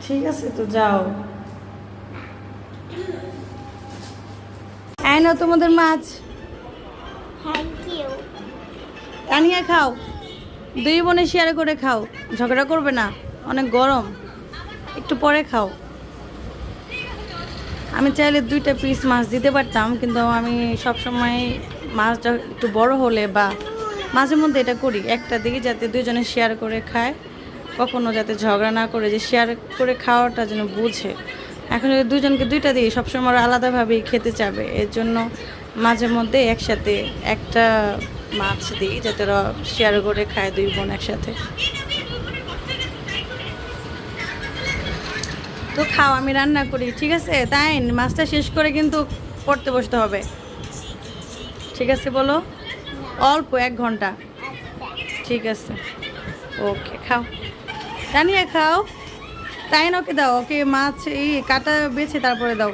ঠিক আছে তো যাও। এই নাও তোমাদের মাছ। Thank you. টানিয়ে খাও, দুই বোনে শেয়ার করে খাও, ঝগড়া করবে না, অনেক গরম, একটু পরে খাও। আমি চাইলে 2টা পিস মাছ দিতে পারতাম, কিন্তু আমি সবসময় মাছ একটু বড় হলে বা মাঝে মধ্যে এটা করি, একটা দিকে যাতে দুজনে শেয়ার করে খায়, কখনো যাতে ঝগড়া না করে, যে শেয়ার করে খাওয়াটা যেন বুঝে। এখন যদি দুজনকে 2টা দিই, সবসময় ওরা আলাদাভাবেই খেতে চাবে, এর জন্য মাঝে মধ্যে একসাথে একটা মাছ দিই, যাতে ওরা শেয়ার করে খায় 2 বোন একসাথে। তো খাও, আমি রান্না করি, ঠিক আছে? তাই মাছটা শেষ করে কিন্তু পড়তে বসতে হবে, ঠিক আছে? বলো অল্প 1 ঘন্টা, ঠিক আছে? ওকে, খাও, জানিয়ে খাও। তাই না, ওকে দাও, ওকে মাছ এই কাটা বেছে তারপরে দাও।